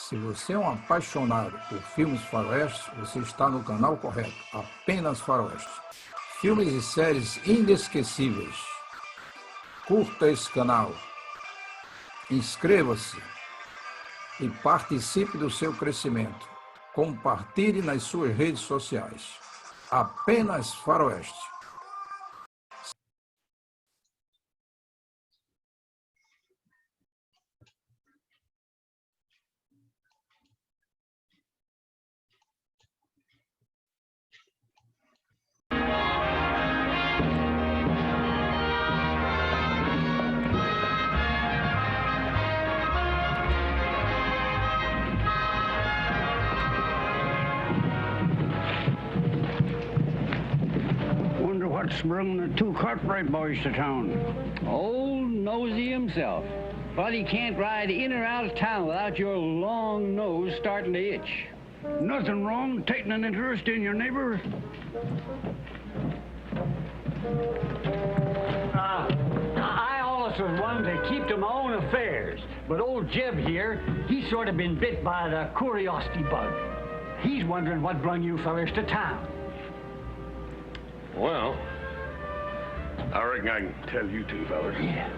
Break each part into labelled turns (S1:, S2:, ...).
S1: Se você é um apaixonado por filmes faroestes, você está no canal correto. Apenas faroeste. Filmes e séries inesquecíveis. Curta esse canal. Inscreva-se e participe do seu crescimento. Compartilhe nas suas redes sociais. Apenas faroeste.
S2: What's bringing the two Cartwright boys to town?
S3: Old Nosey himself. But he can't ride in or out of town without your long nose starting to itch.
S2: Nothing wrong taking an interest in your neighbor?
S3: I always was one to keep to my own affairs. But old Jeb here, he's sort of been bit by the curiosity bug. He's wondering what brung you fellers to town.
S4: Well, I reckon I can tell you two fellers.
S3: Yeah.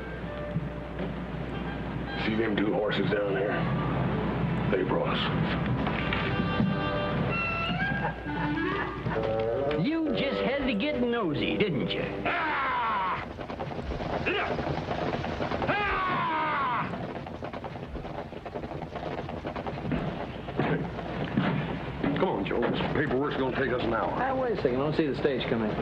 S4: See them two horses down there? They brought us.
S3: You just had to get nosy, didn't you?
S4: Ah! Ah! Come on, Joe. This paperwork's gonna take us an hour.
S3: Wait a second. I don't see the stage come in.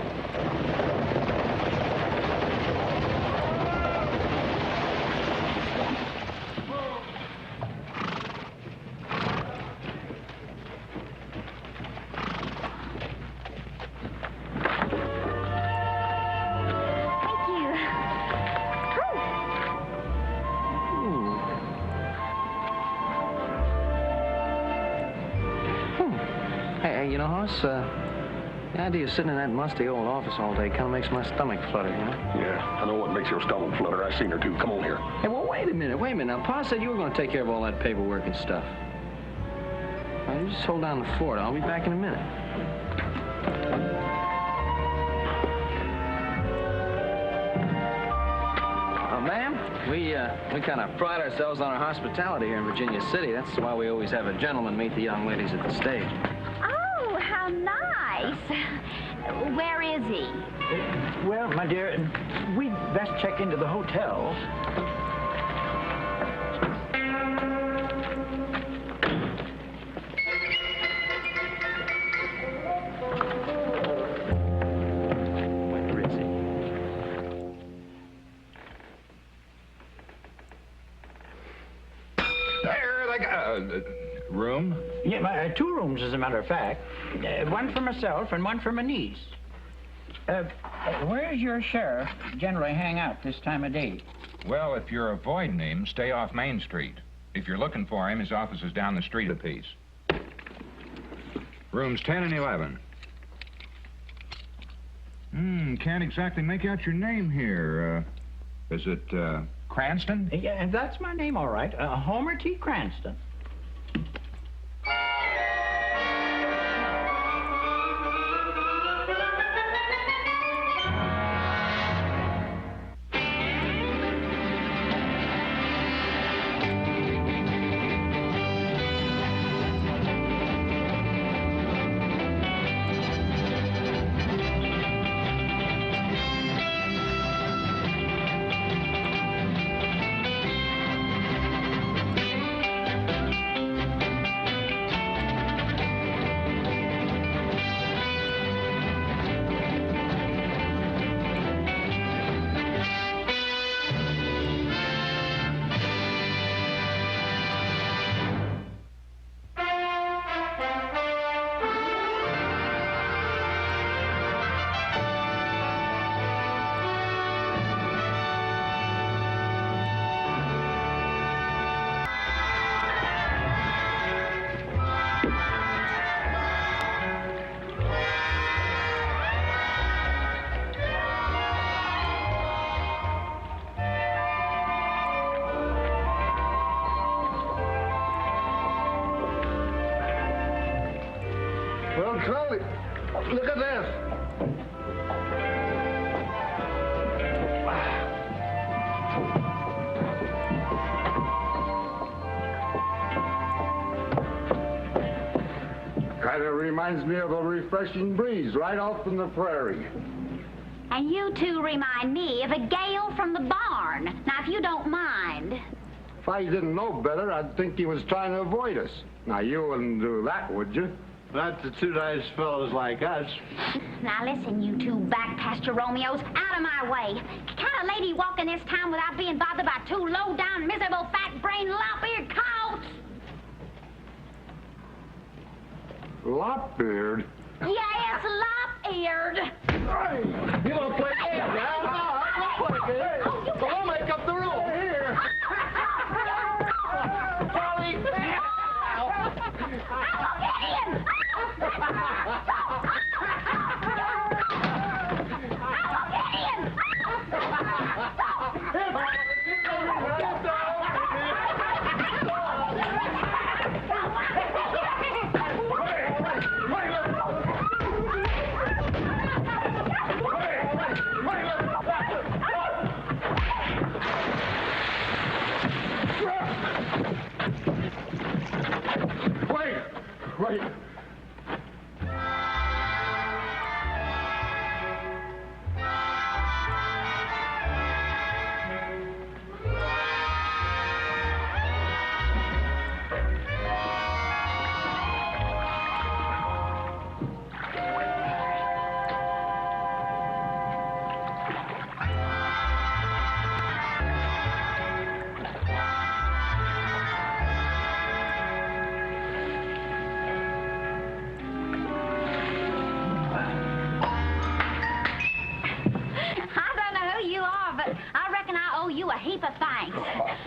S5: The idea of sitting in that musty old office all day kind of makes my stomach flutter, you know?
S4: Yeah, I know what makes your stomach flutter. I seen her too. Come on here.
S5: Hey, well, wait a minute. Now, Pa said you were going to take care of all that paperwork and stuff. All right, you just hold down the fort. I'll be back in a minute. Ma'am, we kind of pride ourselves on our hospitality here in Virginia City. That's why we always have a gentleman meet the young ladies at the stage.
S6: Oh, how nice. Where is he?
S3: Well, my dear, we'd best check into the hotel.
S5: Where is he?
S7: There, they got room?
S3: Yeah, two rooms, as a matter of fact. One for myself and one for my niece. Where's your sheriff generally hang out this time of day?
S7: Well, if you're avoiding him, stay off Main Street. If you're looking for him, his office is down the street a piece. Rooms 10 and 11. Can't exactly make out your name here. Is it, Cranston?
S3: Yeah, that's my name, all right. Homer T. Cranston.
S4: Well, Charlie, look at this. Kind of reminds me of a refreshing breeze right off from the prairie.
S6: And you two remind me of a gale from the barn. Now, if you don't mind.
S4: If I didn't know better, I'd think he was trying to avoid us. Now, you wouldn't do that, would you?
S8: Not to two nice fellows like us.
S6: Now, listen, you two back-pasture Romeos, out of my way. Can a lady walk in this town without being bothered by two low-down, miserable, fat-brained, lop-eared colts?
S4: Lop-eared?
S6: Yes, lop-eared.
S4: Hey, you want to play game now? No, I won't play game. So we'll make up the rules. Here. Charlie. Wait.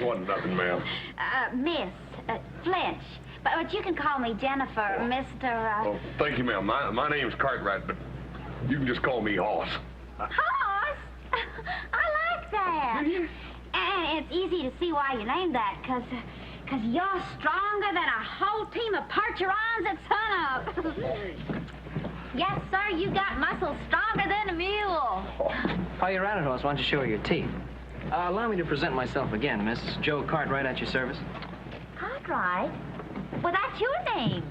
S4: Wasn't nothing, ma'am.
S6: Miss Flinch. But you can call me Jennifer, Mr.
S4: Oh, thank you, ma'am. My name's Cartwright, but you can just call me Hoss.
S6: Hoss? I like that. And it's easy to see why you named that, because you're stronger than a whole team of Percherons at sunup. Yes, sir, you got muscles stronger than a mule.
S5: While you're at it, Hoss, why don't you show her your teeth? Allow me to present myself again, Miss Joe Cartwright at your service.
S6: Cartwright? Well, that's your name.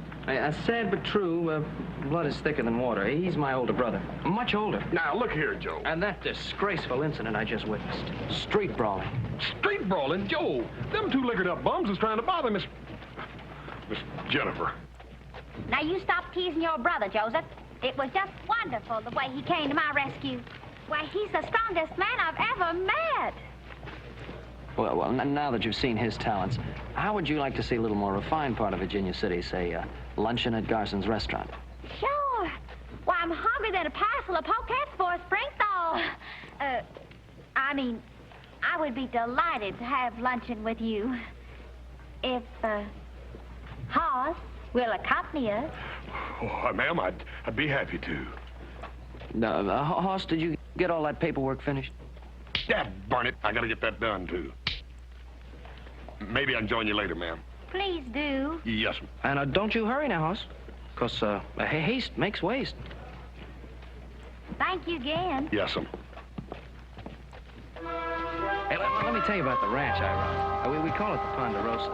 S5: Sad but true, blood is thicker than water. He's my older brother. Much older.
S4: Now, look here, Joe.
S5: And that disgraceful incident I just witnessed. Street brawling.
S4: Street brawling? Joe, them two liquored-up bums is trying to bother Miss Jennifer.
S6: Now, you stop teasing your brother, Joseph. It was just wonderful the way he came to my rescue. Why, he's the strongest man I've ever met.
S5: Well, now that you've seen his talents, how would you like to see a little more refined part of Virginia City, say, luncheon at Garson's restaurant?
S6: Sure. Why, I'm hungry than a parcel of pockets for a spring thaw. I would be delighted to have luncheon with you. If, Hoss will accompany us.
S4: Oh, ma'am, I'd be happy to.
S5: Hoss, did you get all that paperwork finished?
S4: Yeah, burn it. I gotta get that done, too. Maybe I can join you later, ma'am.
S6: Please do.
S4: Yes, ma'am.
S5: And don't you hurry now, Hoss, because haste makes waste.
S6: Thank you again.
S4: Yes, ma'am.
S5: Hey, let me tell you about the ranch I run. We call it the Ponderosa.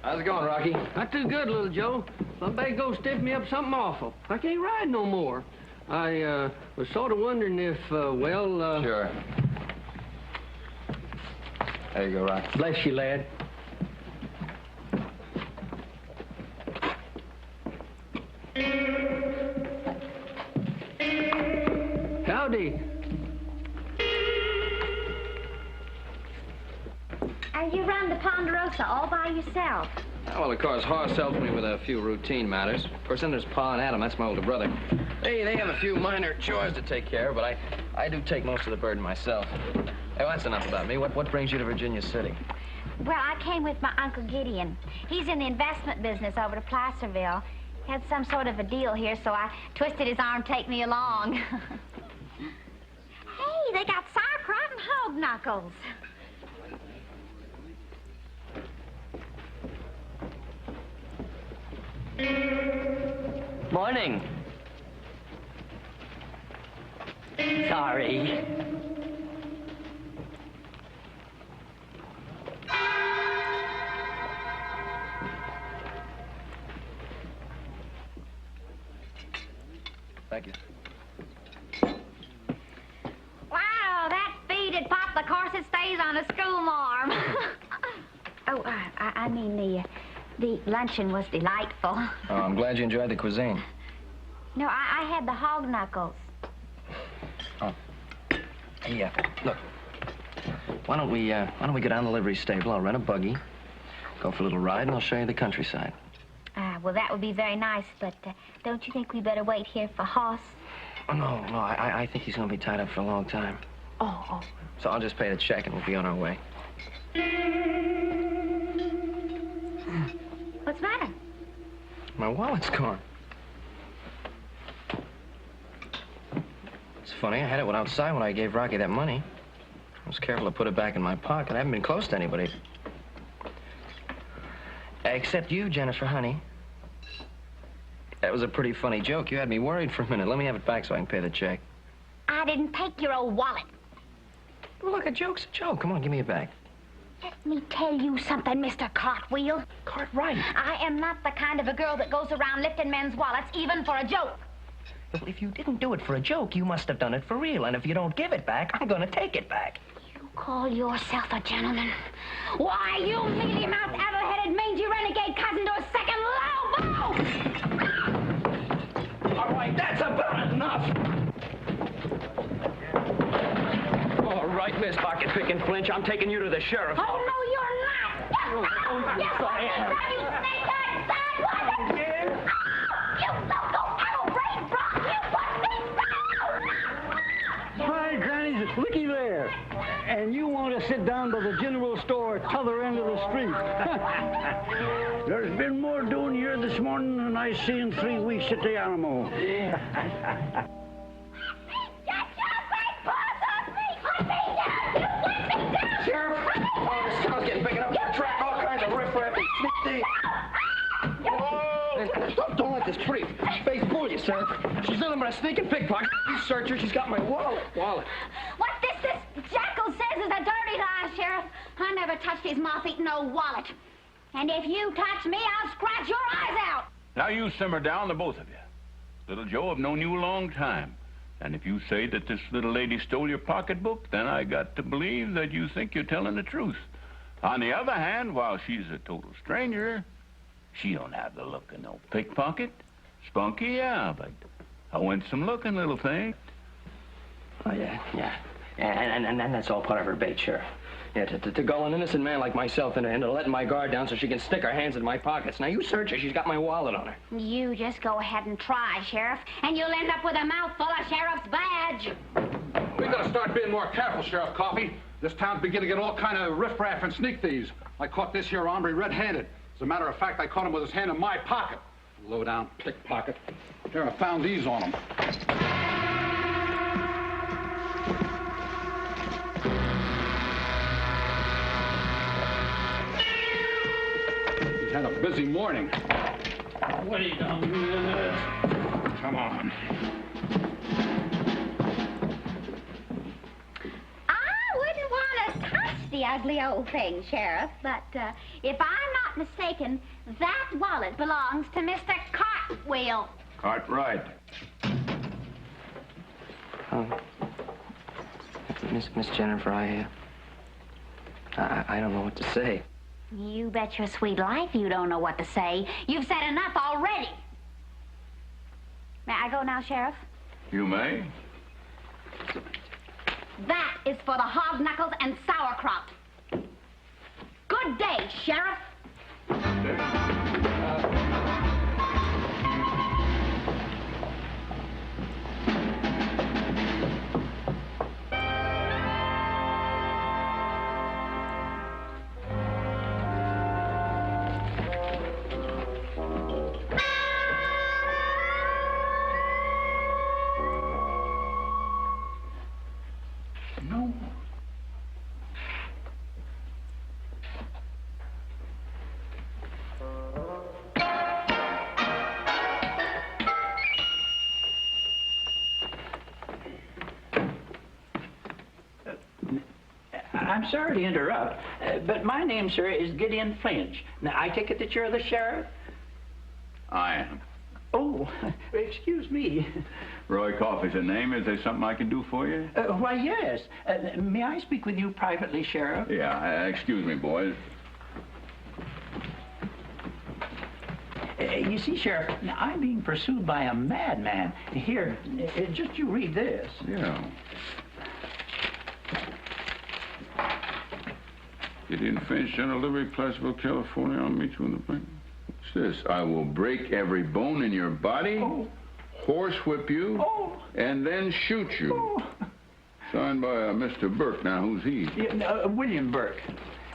S5: How's it going, Rocky?
S9: Not too good, little Joe. Lumbago stiffed me up something awful. I can't ride no more. I was sort of wondering if,
S5: Sure. There you go, Rocky.
S9: Bless you, lad. Howdy.
S6: And you run the Ponderosa all by yourself?
S5: Well, of course, Hoss helps me with a few routine matters. Of course, then there's Pa and Adam. That's my older brother. They have a few minor chores to take care of, but I do take most of the burden myself. Hey, well, that's enough about me. What brings you to Virginia City?
S6: Well, I came with my Uncle Gideon. He's in the investment business over to Placerville. He had some sort of a deal here, so I twisted his arm to take me along. Hey, they got sauerkraut and hog knuckles.
S10: Morning. Sorry.
S5: Thank you.
S6: Wow, that feed'd pop the course it stays on a schoolmarm. Oh, I mean, the luncheon was delightful.
S5: Oh, I'm glad you enjoyed the cuisine.
S6: No, I had the hog knuckles.
S5: Oh. Hey, look. Why don't we go down to the livery stable? I'll rent a buggy, go for a little ride, and I'll show you the countryside.
S6: Well, that would be very nice, but don't you think we better wait here for Hoss?
S5: Oh, no, I think he's going to be tied up for a long time.
S6: Oh.
S5: So I'll just pay the check and we'll be on our way.
S6: What's the matter?
S5: My wallet's gone. It's funny, I had it outside when I gave Rocky that money. I was careful to put it back in my pocket. I haven't been close to anybody. Except you, Jennifer, honey. That was a pretty funny joke. You had me worried for a minute. Let me have it back so I can pay the check.
S6: I didn't take your old wallet.
S5: Well, look, a joke's a joke. Come on, give me it back.
S6: Let me tell you something, Mr. Cartwheel.
S5: Cartwright.
S6: I am not the kind of a girl that goes around lifting men's wallets, even for a joke.
S10: Well, if you didn't do it for a joke, you must have done it for real. And if you don't give it back, I'm gonna take it back.
S6: You call yourself a gentleman? Why, you mealy-mouthed, addle-headed, mangy renegade cousin to a second low.
S3: All right, that's about enough. All right, Miss Pocket Pickin' Flinch, I'm taking you to the sheriff's office.
S6: Oh, no, you're not.
S3: Yes, I am.
S6: You snake-eyed sidewalk.
S3: Yeah.
S6: You loco brain broth. You put me down.
S2: Hi, Granny, looky there. And you want to sit down by the general store at t'other end of the street. There's been more doing here this morning than I see in 3 weeks at the Alamo.
S3: Sheriff, this town's getting big enough to attract all kinds of riffraff and sneak thieves. Whoa! Don't let this pretty face fool you, sir. She's nothing but a sneaking pickpocket. You search her, she's got my wallet.
S6: What this jackal says is a dirty lie, Sheriff. I never touched his moth-eating old wallet. And if you touch me, I'll scratch your eyes out.
S11: Now you simmer down, the both of you. Little Joe, I've known you a long time. And if you say that this little lady stole your pocketbook, then I got to believe that you think you're telling the truth. On the other hand, while she's a total stranger, she don't have the look of no pickpocket. Spunky, yeah, but a winsome-looking little thing.
S5: Oh, yeah. And that's all part of her bait, Sheriff. Yeah, to gull an innocent man like myself into letting my guard down so she can stick her hands in my pockets. Now, you search her. She's got my wallet on her.
S6: You just go ahead and try, Sheriff, and you'll end up with a mouthful of Sheriff's badge.
S12: We gotta start being more careful, Sheriff Coffey. This town's beginning to get all kind of riffraff and sneak thieves. I caught this here hombre red-handed. As a matter of fact, I caught him with his hand in my pocket. Low-down pickpocket. Here, I found these on him. He's had a busy morning.
S2: Wait a minute.
S12: Come on.
S6: I wouldn't want to touch the ugly old thing, Sheriff, but if I'm not mistaken, that wallet belongs to Mr. Cartwheel.
S11: Cartwright.
S5: Miss Jennifer, I don't know what to say.
S6: You bet your sweet life you don't know what to say. You've said enough already. May I go now, Sheriff?
S11: You may.
S6: That is for the hog knuckles and sauerkraut. Good day, Sheriff.
S13: I'm sorry to interrupt, but my name, sir, is Gideon Flinch. Now, I take it that you're the sheriff?
S11: I am.
S13: Oh, excuse me.
S11: Roy Coffey's a name. Is there something I can do for you?
S13: Why, yes. May I speak with you privately, Sheriff?
S11: Yeah, excuse me, boys.
S13: You see, Sheriff, I'm being pursued by a madman. Here, just you read this.
S11: Yeah. Gideon Flinch, General Livery, Placerville, California. I'll meet you in the bank. What's this? I will break every bone in your body, horsewhip you, and then shoot you. Signed by Mr. Burke. Now, who's he?
S13: William Burke.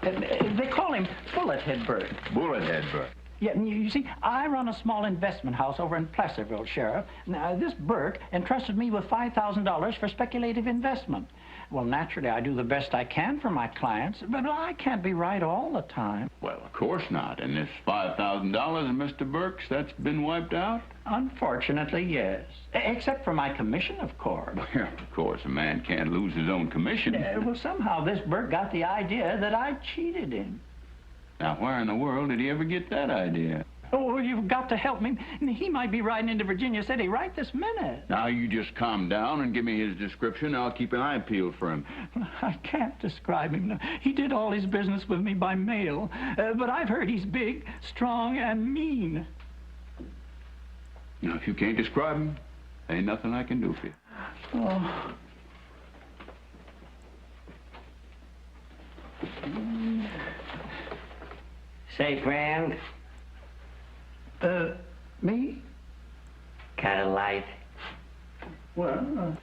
S13: They call him Bullethead Burke.
S11: Bullethead Burke.
S13: Yeah, you see, I run a small investment house over in Placerville, Sheriff. Now, this Burke entrusted me with $5,000 for speculative investment. Well, naturally, I do the best I can for my clients, but I can't be right all the time.
S11: Well, of course not. And this $5,000 of Mr. Burke's, that's been wiped out?
S13: Unfortunately, yes. Except for my commission, of course.
S11: Well, of course, a man can't lose his own commission.
S13: Well, somehow this Burke got the idea that I cheated him.
S11: Now, where in the world did he ever get that idea?
S13: Oh, you've got to help me. He might be riding into Virginia City right this minute.
S11: Now, you just calm down and give me his description. I'll keep an eye peeled for him.
S13: I can't describe him. He did all his business with me by mail. But I've heard he's big, strong, and mean.
S11: Now, if you can't describe him, ain't nothing I can do for you.
S13: Oh.
S14: Say, friend.
S13: Me?
S14: Kind of light.
S13: Well,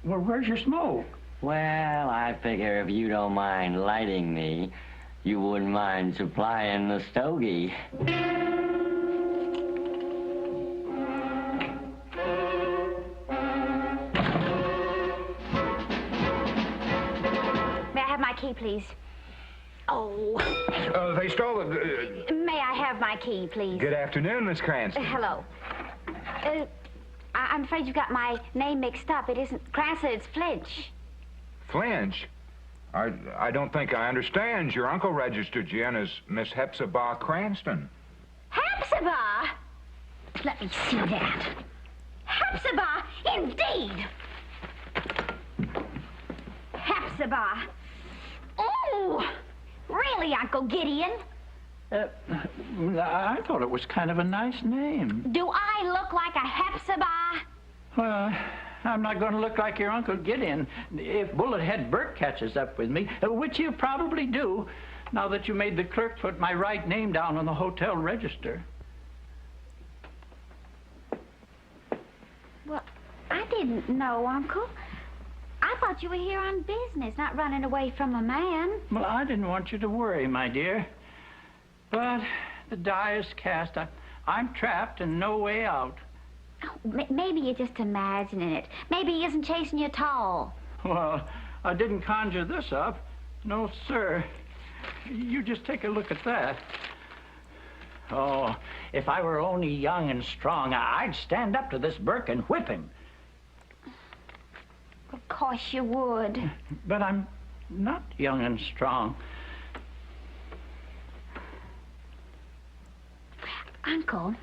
S13: well, where's your smoke?
S14: Well, I figure if you don't mind lighting me, you wouldn't mind supplying the stogie.
S6: Key, please. Oh.
S7: They stole it.
S6: May I have my key, please?
S7: Good afternoon, Miss Cranston.
S6: Hello. I'm afraid you've got my name mixed up. It isn't Cranston, it's Flinch.
S7: Flinch? I don't think I understand. Your uncle registered you in as Miss Hepzibah Cranston.
S6: Hepzibah? Let me see that. Hepzibah, indeed. Hepzibah. Oh, really, Uncle Gideon?
S13: I thought it was kind of a nice name.
S6: Do I look like a Hepzibah?
S13: Well, I'm not going to look like your Uncle Gideon if Bullethead Burke catches up with me, which you probably do, now that you made the clerk put my right name down on the hotel register.
S6: Well, I didn't know, Uncle. I thought you were here on business, not running away from a man.
S13: Well, I didn't want you to worry, my dear. But the die is cast. I'm trapped and no way out.
S6: Oh, maybe you're just imagining it. Maybe he isn't chasing you at all.
S13: Well, I didn't conjure this up. No, sir. You just take a look at that. Oh, if I were only young and strong, I'd stand up to this Burke and whip him.
S6: Of course you would.
S13: But I'm not young and strong.
S6: Uncle,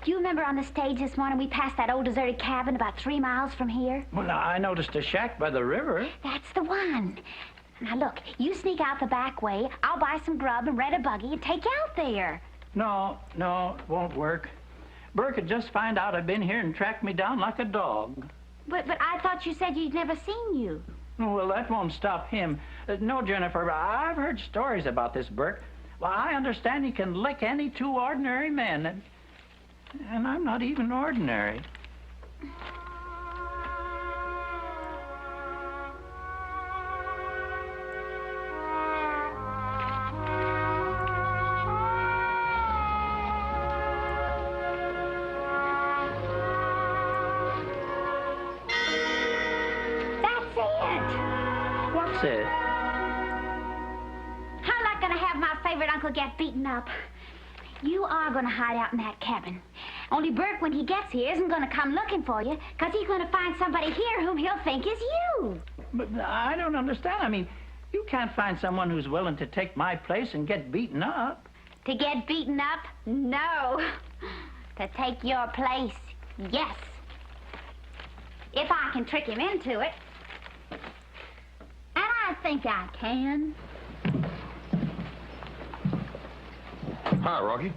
S6: do you remember on the stage this morning we passed that old deserted cabin about 3 miles from here?
S13: Well, I noticed a shack by the river.
S6: That's the one. Now, look, you sneak out the back way. I'll buy some grub and rent a buggy and take you out there.
S13: No, it won't work. Burke would just find out I've been here and track me down like a dog.
S6: But I thought you said you'd never seen you.
S13: Well, that won't stop him. No, Jennifer, I've heard stories about this Burke. Well, I understand he can lick any 2 ordinary men, and I'm not even ordinary. What's it?
S6: I'm not going to have my favorite uncle get beaten up. You are going to hide out in that cabin. Only Burke, when he gets here, isn't going to come looking for you, because he's going to find somebody here whom he'll think is you.
S13: But I don't understand. I mean, you can't find someone who's willing to take my place and get beaten up.
S6: To get beaten up? No. To take your place, yes. If I can trick him into it. And I think I can.
S15: Hi, Rocky.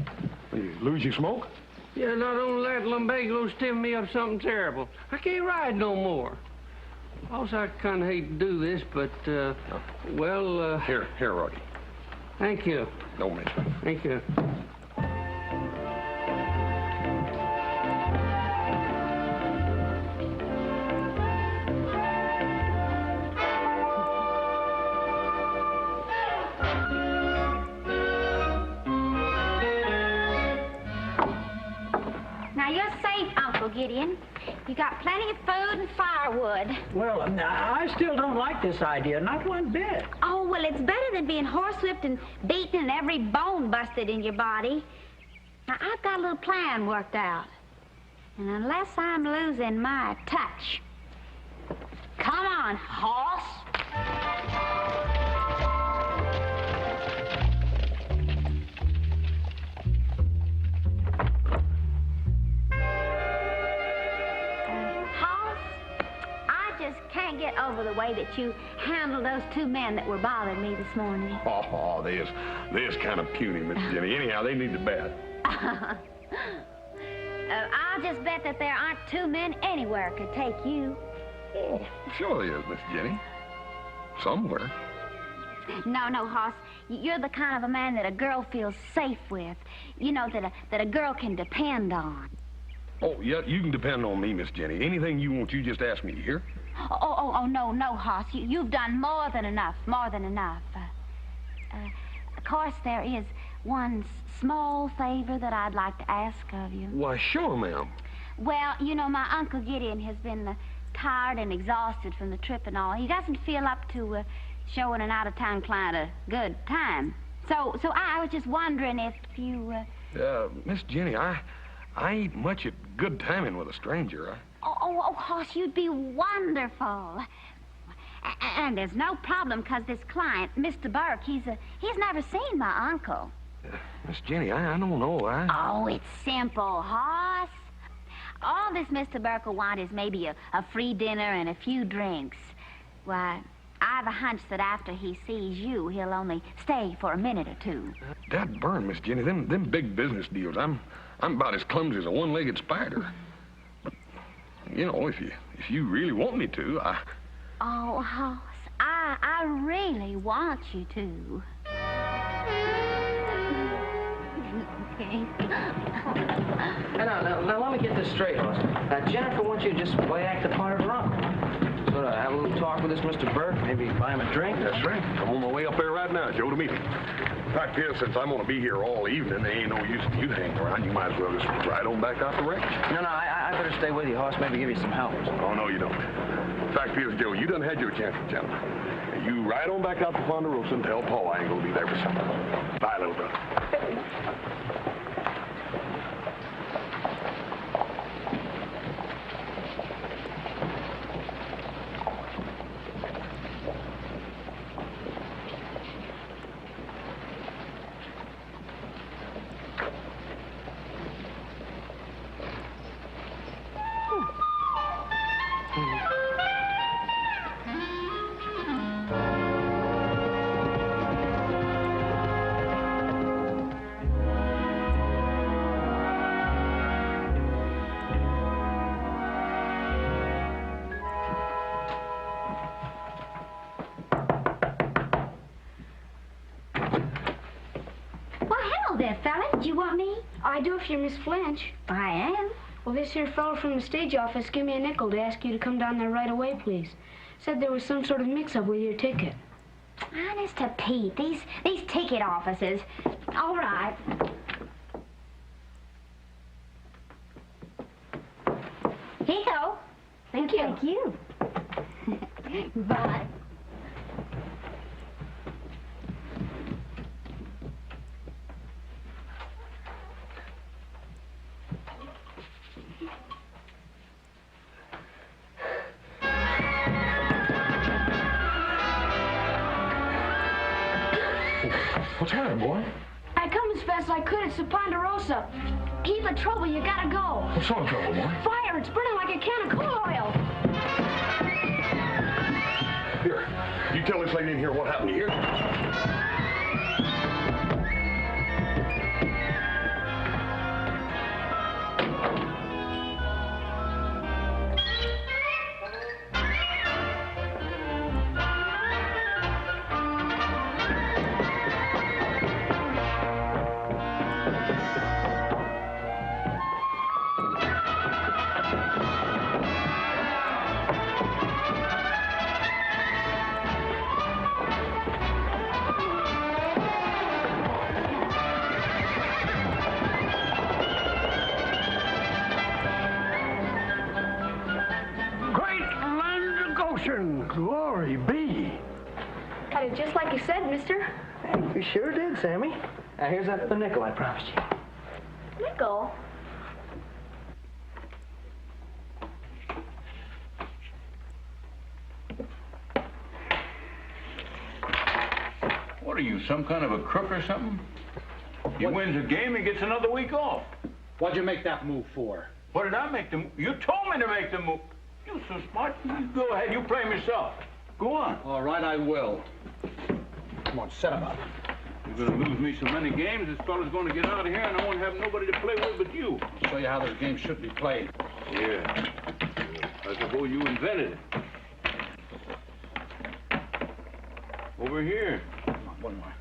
S15: You lose your smoke?
S9: Yeah, not only that, lumbago's stiffened me up something terrible. I can't ride no more. Also, I kind of hate to do this, but, well,
S15: Here, Rocky.
S9: Thank you.
S15: Don't mention it.
S9: Thank you.
S6: Now, you're safe, Uncle Gideon. You got plenty of food and firewood.
S13: Well, I still don't like this idea, not one bit.
S6: Oh, well, it's better than being horsewhipped and beaten and every bone busted in your body. Now, I've got a little plan worked out. And unless I'm losing my touch. Come on, horse. Can't get over the way that you handled those two men that were bothering me this morning.
S15: Oh, this kind of puny, Miss Jenny. Anyhow, they need the bat.
S6: I'll just bet that there aren't two men anywhere could take you.
S15: Oh, sure there is, Miss Jenny. Somewhere.
S6: No, Hoss. You're the kind of a man that a girl feels safe with. You know, that a girl can depend on.
S15: Oh, yeah, you can depend on me, Miss Jenny. Anything you want, you just ask me, you hear?
S6: Oh, no, Hoss. You've done more than enough. Of course, there is one small favor that I'd like to ask of you.
S15: Why, sure, ma'am.
S6: Well, you know, my Uncle Gideon has been tired and exhausted from the trip and all. He doesn't feel up to showing an out-of-town client a good time. So I was just wondering if you...
S15: Miss Jenny, I ain't much at good timing with a stranger.
S6: Oh, Hoss, you'd be wonderful. And there's no problem, because this client, Mr. Burke, he's never seen my uncle.
S15: Miss Jenny, I don't know.
S6: Oh, it's simple, Hoss. All this Mr. Burke will want is maybe a free dinner and a few drinks. Why, I've a hunch that after he sees you, he'll only stay for a minute or two.
S15: That burn, Miss Jenny. Them big business deals. I'm about as clumsy as a one-legged spider. But, you know, if you really want me to,
S6: Oh, Hoss, I really want you to.
S5: Now, let me get this straight, Hoss. Jennifer wants you to just play act the part of her uncle. Sort of have a little talk with this Mr. Burke, maybe buy him a drink.
S15: That's right. I'm on my way up there right now, Joe, to meet him. Fact is, since I'm going to be here all evening, there ain't no use in you hanging around. You might as well just ride on back out the ranch.
S5: No, I better stay with you, Hoss. Maybe give you some help.
S15: Oh, no, you don't. Fact is, Joe, you done had your chance with Jennifer. You ride on back out to Ponderosa and tell Paul I ain't going to be there for supper. Bye, little brother.
S6: Did you want me?
S16: I do if you're Miss Flinch.
S6: I am.
S16: Well, this here fellow from the stage office gave me a nickel to ask you to come down there right away, please. Said there was some sort of mix-up with your ticket.
S6: Honest to Pete, these ticket offices. All right. Here you go.
S16: Thank you.
S6: Thank you. Bye.
S15: What's the matter, boy?
S16: I come as fast as I could. It's the Ponderosa. Heap of trouble. You gotta go.
S15: What's wrong, trouble, boy?
S16: Fire. It's burning like a can of coal oil.
S15: Here, you tell this lady in here what happened. You hear?
S2: Glory be.
S16: I did just like you said, mister.
S2: Hey, you sure did, Sammy. Now, here's that the nickel I promised you.
S16: Nickel?
S11: What are you, some kind of a crook or something? He wins a game, he gets another week off.
S12: What'd you make that move for?
S11: What did I make the move? You told me to make the move. You're so smart. You go ahead, you play him yourself. Go on.
S12: All right, I will. Come on, set him up.
S11: You're going to lose me so many games, this fellow's going to get out of here, and I won't have nobody to play with but you.
S12: I'll show you how this game should be played.
S11: Yeah. I suppose you invented it. Over here.
S12: Come on, one more.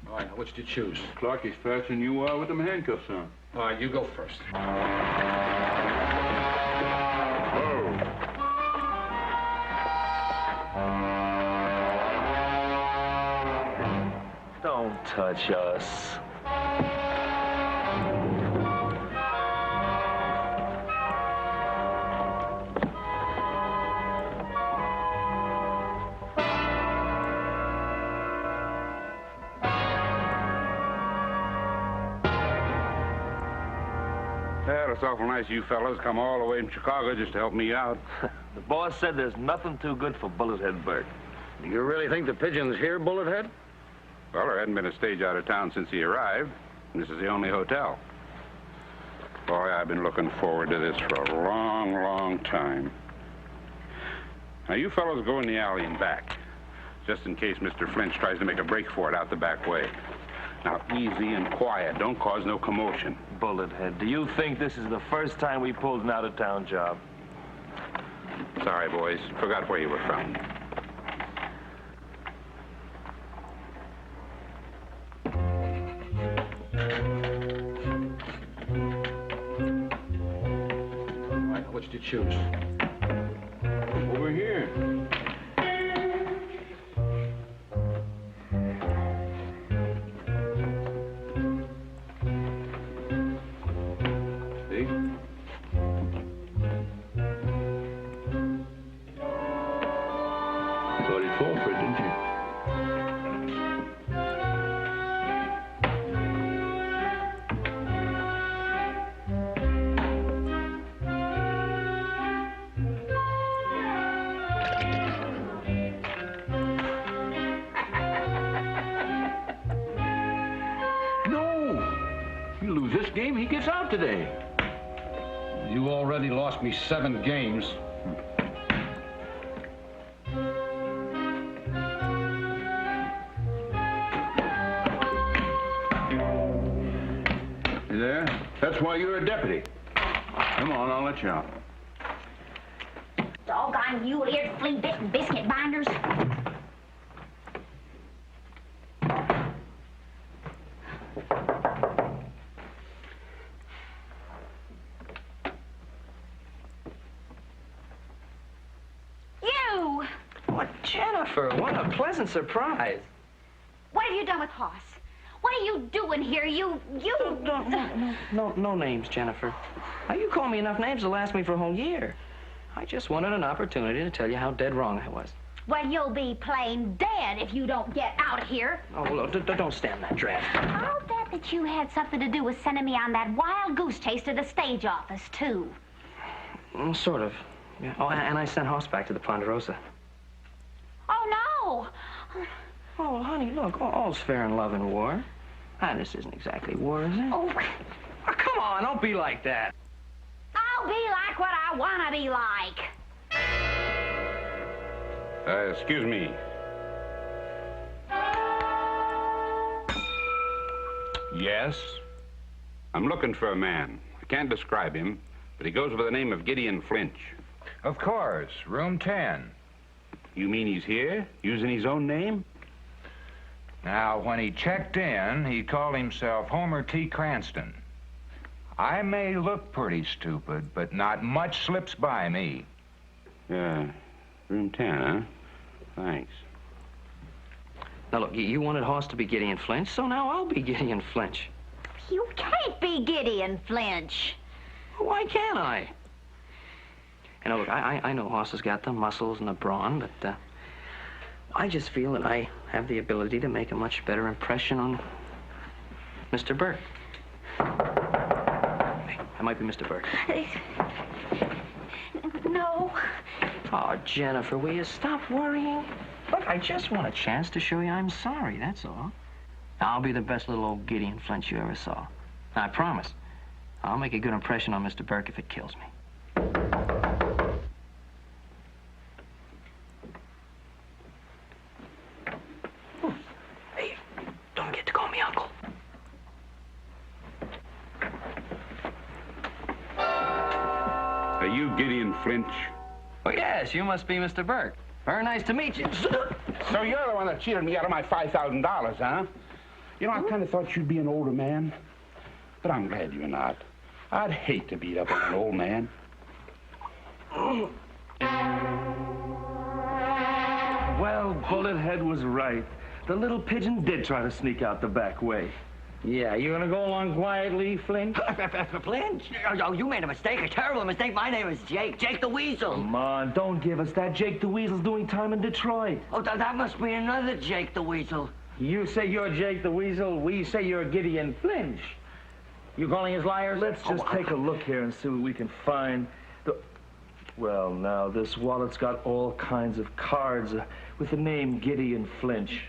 S12: All right, now which do you choose?
S11: Clark is faster than you are with them handcuffs on.
S12: All right, you go first.
S17: Don't touch us.
S18: Well, it's awful nice you fellas come all the way from Chicago just to help me out.
S17: The boss said there's nothing too good for Bullethead Bert.
S18: You really think the pigeon's here, Bullethead? Well, there hadn't been a stage out of town since he arrived. This is the only hotel. Boy, I've been looking forward to this for a long, long time. Now, you fellows go in the alley and back, just in case Mr. Flinch tries to make a break for it out the back way. Now, easy and quiet. Don't cause no commotion.
S17: Bullethead, do you think this is the first time we pulled an out-of-town job?
S18: Sorry, boys. Forgot where you were from.
S12: All right, which do you choose?
S11: Over here. Game, he gets out today.
S12: You already lost me 7 games.
S11: You there? That's why you're a deputy. Come on, I'll let you out.
S6: Doggone mule-eared, flea-bitten biscuit binders.
S10: What a pleasant surprise.
S6: What have you done with Hoss? What are you doing here?
S10: No names, Jennifer. Now, you call me enough names to last me for a whole year. I just wanted an opportunity to tell you how dead wrong I was.
S6: Well, you'll be plain dead if you don't get out of here.
S10: Oh, look, don't stand that draft.
S6: I'll bet that you had something to do with sending me on that wild goose chase to the stage office, too.
S10: Sort of. Yeah. Oh, and I sent Hoss back to the Ponderosa.
S6: Oh, no.
S10: Oh, well, honey, look, all's fair in love and war. Ah, this isn't exactly war, is it?
S6: Oh,
S10: Come on, don't be like that.
S6: I'll be like what I want to be like.
S18: Excuse me.
S7: Yes?
S18: I'm looking for a man. I can't describe him, but he goes by the name of Gideon Flinch.
S7: Of course, room 10.
S18: You mean he's here, using his own name?
S7: Now, when he checked in, he called himself Homer T. Cranston. I may look pretty stupid, but not much slips by me.
S18: Room 10, huh? Thanks.
S10: Now, look, you wanted Hoss to be Gideon Flinch, so now I'll be Gideon Flinch.
S6: You can't be Gideon Flinch.
S10: Why can't I? You know, look, I know Hoss has got the muscles and the brawn, but I just feel that I have the ability to make a much better impression on Mr. Burke. Hey, I might be Mr. Burke.
S6: No.
S10: Oh, Jennifer, will you stop worrying? Look, I just want a chance to show you I'm sorry, that's all. I'll be the best little old Gideon Flinch you ever saw. I promise. I'll make a good impression on Mr. Burke if it kills me. Hey, don't forget to call me Uncle.
S18: Are you Gideon Flinch?
S5: Oh, yes, you must be Mr. Burke. Very nice to meet you.
S18: So you're the one that cheated me out of my $5,000, huh? You know, I kind of thought you'd be an older man, but I'm glad you're not. I'd hate to beat up on an old man.
S17: Well, Bullethead was right. The little pigeon did try to sneak out the back way.
S9: Yeah, you gonna go along quietly, Flinch?
S14: Flinch? Oh, you made a mistake, a terrible mistake. My name is Jake, Jake the Weasel.
S17: Come on, don't give us that. Jake the Weasel's doing time in Detroit.
S14: Oh, that must be another Jake the Weasel.
S9: You say you're Jake the Weasel, we say you're Gideon Flinch. You calling us liars?
S17: Let's just take a look here and see what we can find. Well, now, this wallet's got all kinds of cards with the name Gideon Flinch.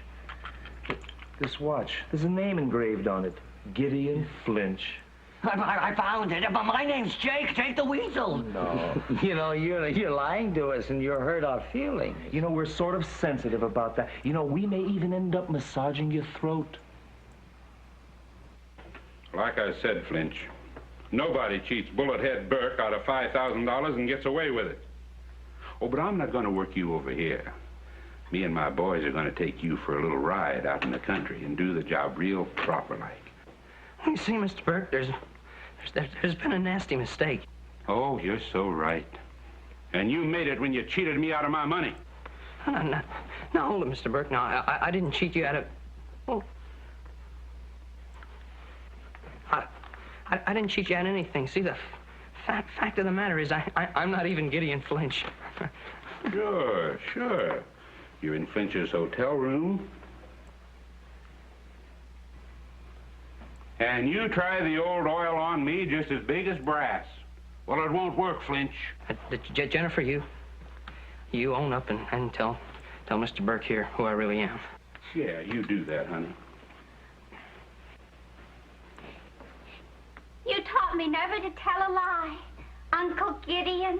S17: This watch, there's a name engraved on it. Gideon Flinch.
S14: I found it, but my name's Jake, Jake the Weasel.
S9: No. You know, you're lying to us and you hurt our feelings.
S17: You know, we're sort of sensitive about that. You know, we may even end up massaging your throat.
S18: Like I said, Flinch, nobody cheats Bullethead Burke out of $5,000 and gets away with it. Oh, but I'm not going to work you over here. Me and my boys are going to take you for a little ride out in the country and do the job real proper-like.
S10: You see, Mr. Burke, there's been a nasty mistake.
S18: Oh, you're so right. And you made it when you cheated me out of my money.
S10: No, hold it, Mr. Burke. No, I didn't cheat you out of... Oh. I didn't cheat you out of anything. See, the fact of the matter is I'm not even Gideon Flinch.
S18: Sure. You're in Flinch's hotel room. And you try the old oil on me just as big as brass. Well, it won't work, Flinch.
S10: Jennifer, you own up and tell Mr. Burke here who I really am.
S18: Yeah, you do that, honey.
S6: You taught me never to tell a lie, Uncle Gideon.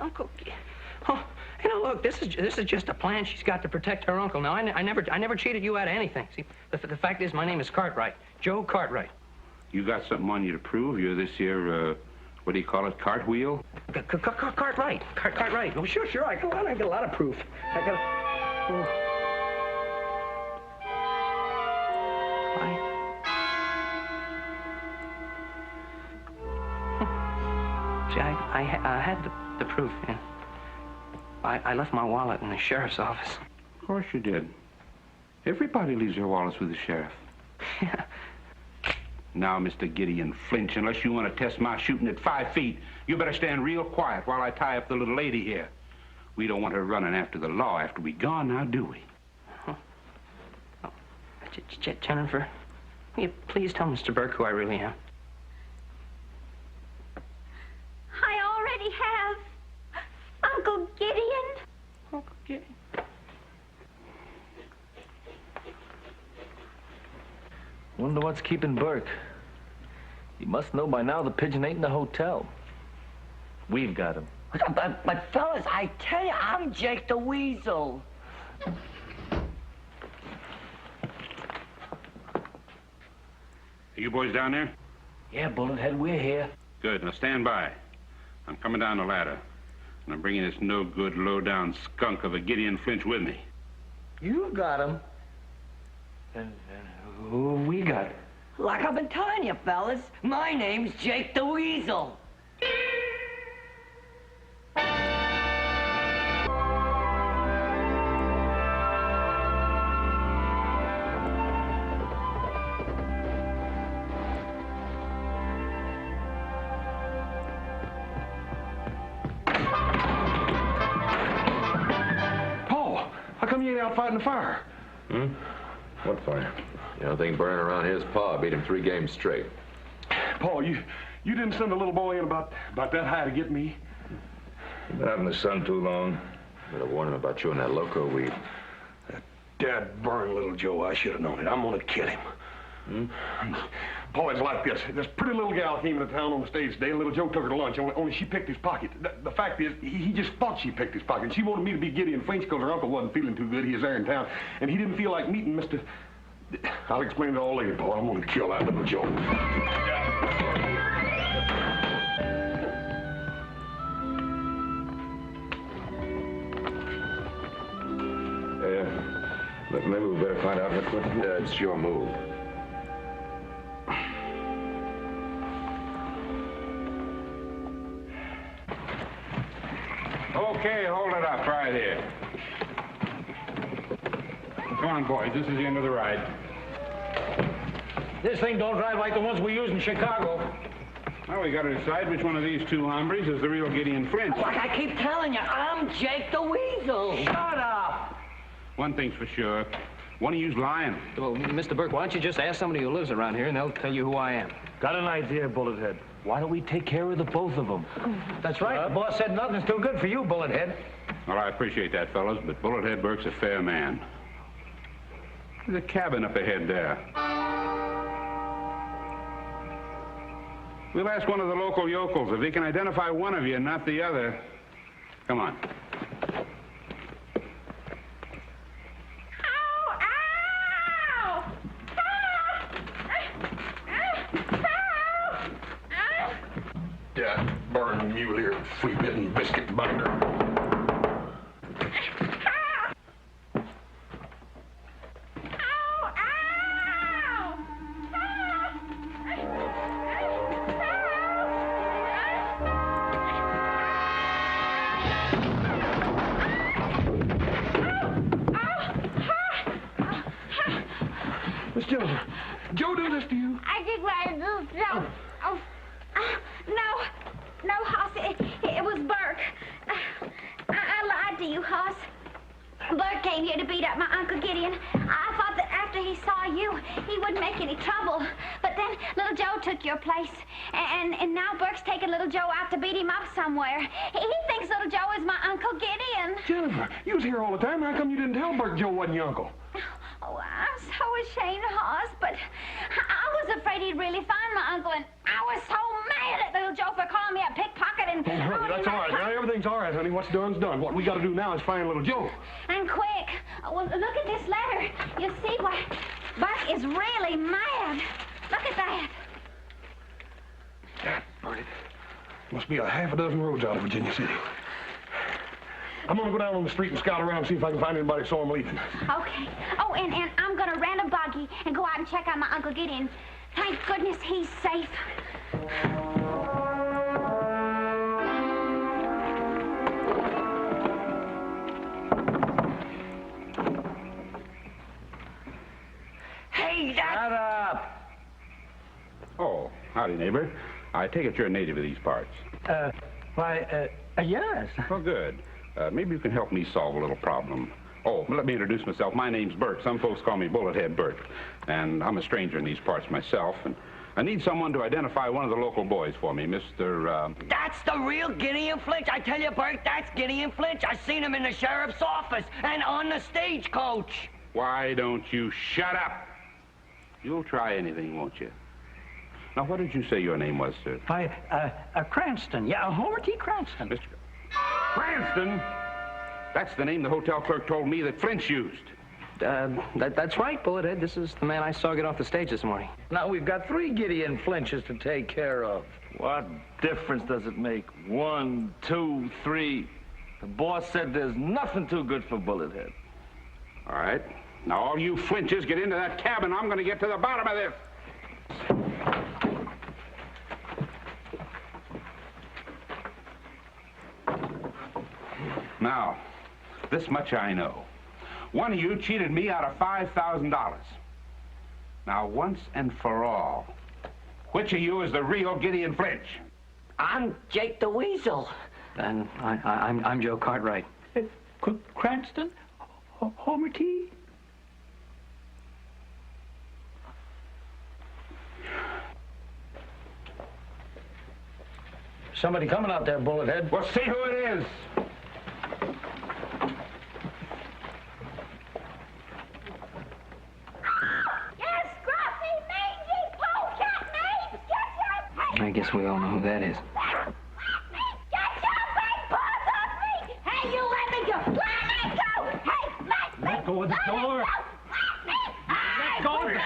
S10: Uncle Gideon. Oh, you know, look, this is just a plan she's got to protect her uncle. Now, I never cheated you out of anything. See, the fact is, my name is Cartwright, Joe Cartwright.
S18: You got something on you to prove? You're this here, what do you call it, cartwheel?
S10: Cartwright. Cartwright. Oh, sure. I got a lot of proof. See, I had the proof, yeah. I left my wallet in the sheriff's office.
S18: Of course you did. Everybody leaves their wallets with the sheriff.
S10: Yeah.
S18: Now, Mr. Gideon Flinch, unless you want to test my shooting at 5 feet, you better stand real quiet while I tie up the little lady here. We don't want her running after the law after we're gone now, do we?
S10: Jennifer, will you please tell Mr. Burke who I really am?
S6: I already have, Uncle Gideon.
S10: Uncle Gideon.
S17: Wonder what's keeping Burke. He must know by now the pigeon ain't in the hotel. We've got him.
S14: But fellas, I tell you, I'm Jake the Weasel.
S18: Are you boys down there?
S17: Yeah, Bullethead, we're here.
S18: Good. Now stand by. I'm coming down the ladder. And I'm bringing this no-good, low-down skunk of a Gideon Flinch with me.
S17: You got him. And who we got?
S14: Like I've been telling you, fellas, my name's Jake the Weasel.
S15: Out fighting the fire.
S19: What fire? The only thing burning around his pa beat him 3 games straight.
S15: Paul, you didn't send a little boy in about that high to get me?
S19: You've been out in the sun too long. Better warn him about you and that loco weed.
S15: That dad-burned little Joe, I should have known it. I'm gonna kill him. Paul, it's like this. This pretty little gal came into town on the stage today, and little Joe took her to lunch, only she picked his pocket. The fact is, he just thought she picked his pocket. And she wanted me to be Gideon Flinch because her uncle wasn't feeling too good. He was there in town, and he didn't feel like meeting Mr. I'll explain it all later, Paul. I'm gonna kill that little Joe.
S19: Maybe we better find out what it's your move.
S18: Okay, hold it up right here. Come on, boys. This is the end of the ride.
S3: This thing don't drive like the ones we use in Chicago.
S18: Well, we got to decide which one of these 2 hombres is the real Gideon Flinch.
S14: Like I keep telling you, I'm Jake the Weasel.
S5: Shut up!
S18: One thing's for sure. One of you's lying.
S5: Well, Mr. Burke, why don't you just ask somebody who lives around here and they'll tell you who I am.
S17: Got an idea, Bullethead. Why don't we take care of the both of them?
S3: That's right. The boss said nothing's too good for you, Bullethead.
S18: Well, I appreciate that, fellas, but Bullethead Burke's a fair man. There's a cabin up ahead there. We'll ask one of the local yokels if he can identify one of you and not the other. Come on.
S15: Dad-burned mule-eared, flea-bitten biscuit binder. Miss Jennifer, Joe do this to you?
S6: I did what I do, Joe. No, Hoss, it was Burke. I lied to you, Hoss. Burke came here to beat up my Uncle Gideon. I thought that after he saw you, he wouldn't make any trouble. But then little Joe took your place. And now Burke's taking little Joe out to beat him up somewhere. He thinks little Joe is my Uncle Gideon.
S15: Jennifer, you was here all the time. How come you didn't tell Burke Joe wasn't your uncle?
S6: Oh, I'm so ashamed, Hoss, but I was afraid he'd really find my uncle, and I was so mad at little Joe for calling me a pickpocket and...
S15: That's all right. Now, everything's all right, honey. What's done's done. What we got to do now is find little Joe.
S6: And quick. Well, look at this letter. You see why Burke is really mad. Look at that.
S15: Dad, Bertie. Must be a half a dozen roads out of Virginia City. I'm gonna go down on the street and scout around and see if I can find anybody who saw him leaving.
S6: Okay. Oh, and I'm gonna rent a buggy and go out and check on my Uncle Gideon. Thank goodness he's safe.
S14: Hey,
S3: Shut up!
S18: Oh, howdy, neighbor. I take it you're a native of these parts.
S3: Yes.
S18: Well, good. Maybe you can help me solve a little problem. Oh, let me introduce myself. My name's Burke. Some folks call me Bullethead Burke. And I'm a stranger in these parts myself. And I need someone to identify one of the local boys for me, Mr.
S14: That's the real Gideon Flinch. I tell you, Burke, that's Gideon Flinch. I seen him in the sheriff's office and on the stagecoach.
S18: Why don't you shut up? You'll try anything, won't you? Now, what did you say your name was, sir?
S13: Cranston. Yeah, Homer T. Cranston.
S18: Mr. Cranston? That's the name the hotel clerk told me that Flinch used.
S10: That's right, Bullethead. This is the man I saw get off the stage this morning.
S17: Now, we've got 3 Gideon Flinches to take care of. What difference does it make? 1, 2, 3. The boss said there's nothing too good for Bullethead.
S18: All right. Now, all you Flinches, get into that cabin. I'm going to get to the bottom of this. Now, this much I know. One of you cheated me out of $5,000. Now, once and for all, which of you is the real Gideon Flinch?
S10: I'm Jake the Weasel. And I'm Joe Cartwright.
S13: Cranston? Homer T?
S17: Somebody coming out there, Bullethead.
S18: We'll see who it is.
S10: I guess we all know who that is.
S6: Hey, you let me go! Let me go! Hey,
S17: let go of the door!
S6: Let go of it!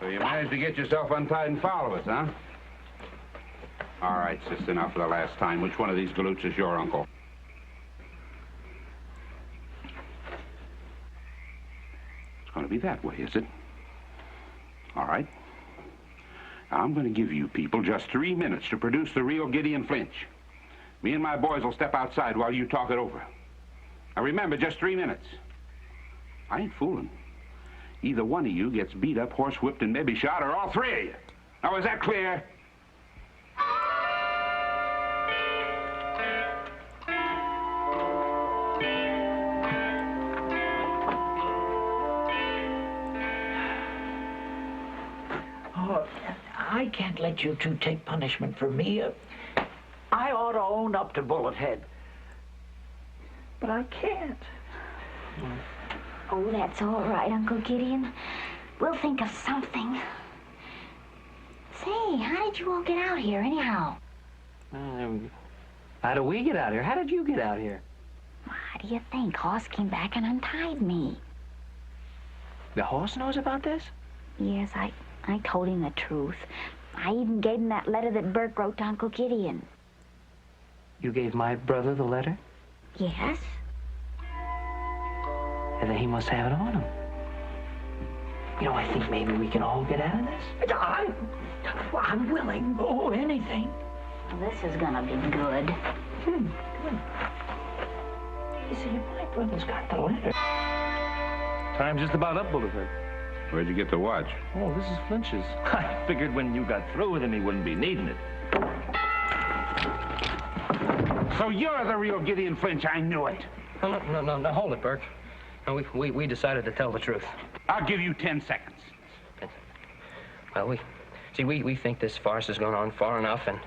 S18: So you managed to get yourself untied and follow us, huh? All right, sister, now for the last time, which one of these galoots is your uncle? It's going to be that way, is it? All right. Now, I'm going to give you people just 3 minutes to produce the real Gideon Flinch. Me and my boys will step outside while you talk it over. Now, remember, just 3 minutes. I ain't fooling. Either one of you gets beat up, horsewhipped, and maybe shot, or all 3 of you. Now, is that clear?
S13: I can't let you two take punishment for me. I ought to own up to Bullethead. But I can't.
S6: Oh, that's all right, Uncle Gideon. We'll think of something. Say, how did you all get out here, anyhow?
S10: How did we get out here? How did you get out here?
S6: How do you think? Hoss came back and untied me.
S10: The horse knows about this?
S6: Yes, I told him the truth. I even gave him that letter that Burke wrote to Uncle Gideon.
S10: You gave my brother the letter?
S6: Yes.
S10: And then he must have it on him. You know, I think maybe we can all get out of this.
S13: I'm willing. Oh, anything.
S6: Well, this is gonna be good.
S13: Good. You see, my brother's got the letter.
S17: Time's just about up, Bullethead.
S18: Where'd you get the watch?
S17: Oh, this is Flinch's. I figured when you got through with him, he wouldn't be needing it.
S18: So you're the real Gideon Flinch. I knew it.
S10: No, hold it, Burke. No, we decided to tell the truth.
S18: I'll give you 10 seconds.
S10: Well, we think this farce has gone on far enough, and,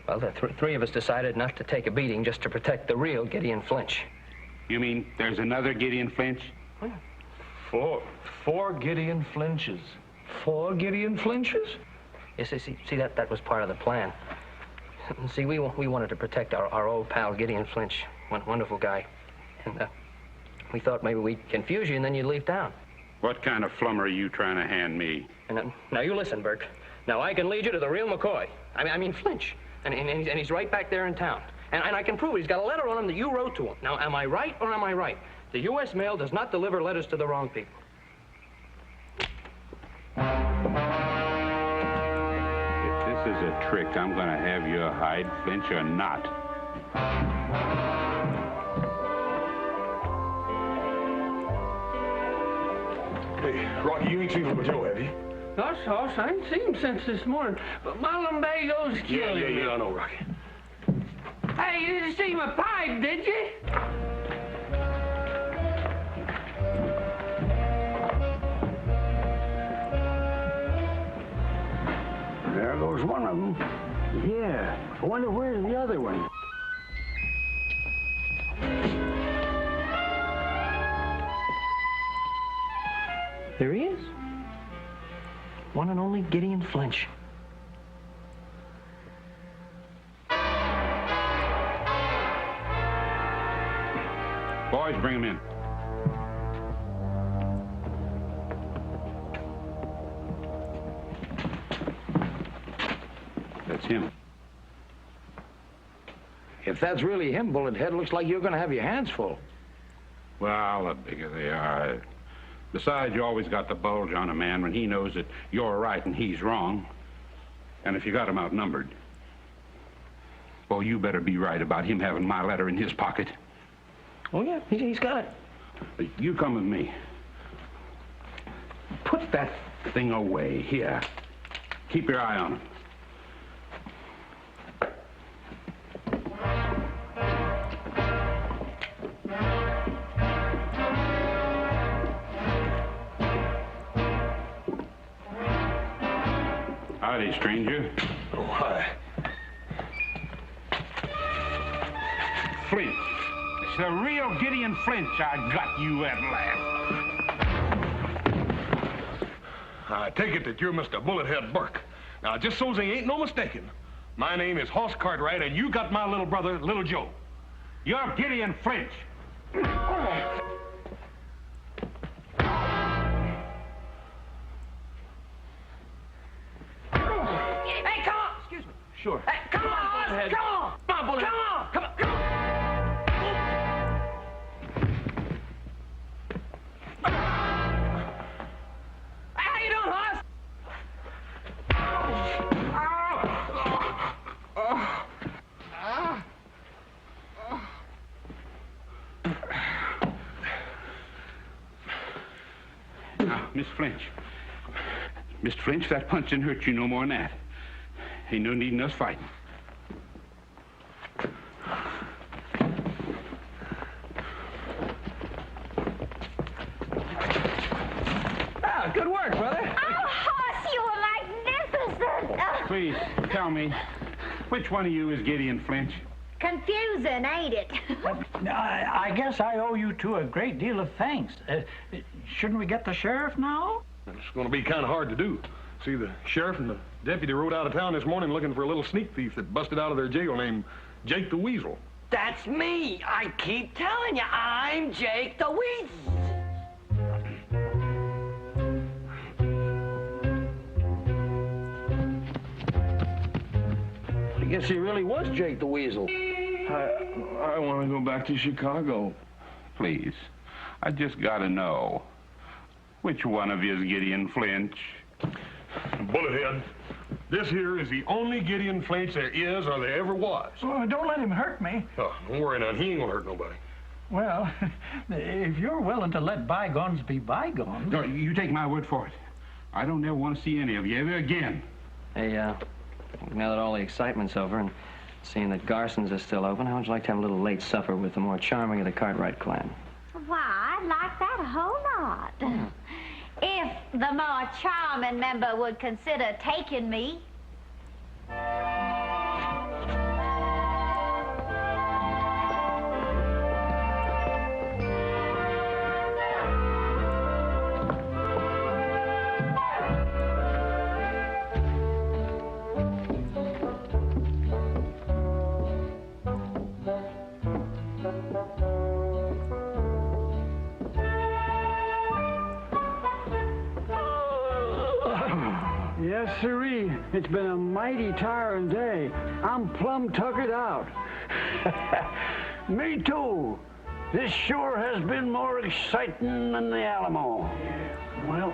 S10: well, the 3 of us decided not to take a beating just to protect the real Gideon Flinch.
S18: You mean there's another Gideon Flinch?
S10: Oh, yeah.
S17: 4 Gideon Flinches. 4 Gideon Flinches?
S10: Yes, see, that was part of the plan. See, we wanted to protect our old pal, Gideon Flinch. Wonderful guy. And we thought maybe we'd confuse you and then you'd leave town.
S18: What kind of flummer are you trying to hand me?
S10: And now you listen, Burke. Now I can lead you to the real McCoy. I mean Flinch. And he's right back there in town. And I can prove it. He's got a letter on him that you wrote to him. Now, am I right or am I right? The U.S. mail does not deliver letters to the wrong people.
S18: If this is a trick, I'm going to have you hide, Flinch or not.
S15: Hey, Rocky, you ain't seen Little Joe, have you?
S9: Gosh, Hoss, I ain't seen him since this morning. But my lumbago's killing me.
S15: Yeah, I know, Rocky.
S9: Hey, you didn't see my pipe, did you?
S2: There goes one of them. Yeah. I wonder where's the other one.
S10: There he is. One and only Gideon Flinch.
S11: Boys, bring him in. That's him.
S3: If that's really him, Bullethead, looks like you're going to have your hands full.
S11: Well, the bigger they are. Besides, you always got the bulge on a man when he knows that you're right and he's wrong. And if you got him outnumbered, well, you better be right about him having my letter in his pocket.
S10: Oh, yeah, he's got it.
S11: You come with me. Put that thing away here. Keep your eye on him. Howdy, stranger.
S15: Oh, hi.
S11: Flinch. It's the real Gideon Flinch. I got you at last.
S15: I take it that you're Mr. Bullethead Burke. Now, just so's there ain't no mistaking, my name is Hoss Cartwright, and you got my little brother, Little Joe.
S11: You're Gideon Flinch.
S10: Hey, come on! Excuse me.
S15: Sure.
S10: Hey, come on, Bullethead. Come on! Come on, Bullethead. Come on! Come on! How you doing, Hoss?
S11: Now, Miss Flinch. Mr. Flinch, that punch didn't hurt you no more than that. Ain't no need in us fighting.
S10: Ah, good work, brother.
S6: Oh, Hoss, you were magnificent.
S11: Please, tell me, which one of you is Gideon Flinch?
S6: Confusing, ain't it?
S13: I guess I owe you two a great deal of thanks. Shouldn't we get the sheriff now?
S15: It's going to be kind of hard to do. See, the sheriff and the deputy rode out of town this morning looking for a little sneak thief that busted out of their jail named Jake the Weasel.
S10: That's me. I keep telling you, I'm Jake the Weasel.
S3: I guess he really was Jake the Weasel.
S11: I want to go back to Chicago. Please, I just got to know, which one of you is Gideon Flinch?
S15: Bullethead, this here is the only Gideon Flinch there is or there ever was.
S13: Oh, don't let him hurt me.
S15: Oh, don't worry now, he ain't gonna hurt nobody.
S13: Well, if you're willing to let bygones be bygones...
S11: No, you take my word for it. I don't ever want to see any of you ever again.
S10: Hey, now that all the excitement's over and seeing that Garson's is still open, how would you like to have a little late supper with the more charming of the Cartwright clan?
S6: Why, I'd like that a whole lot. If the more charming member would consider taking me.
S2: Yes, sirree. It's been a mighty tiring day. I'm plumb tuckered out. Me too. This sure has been more exciting than the Alamo. Well,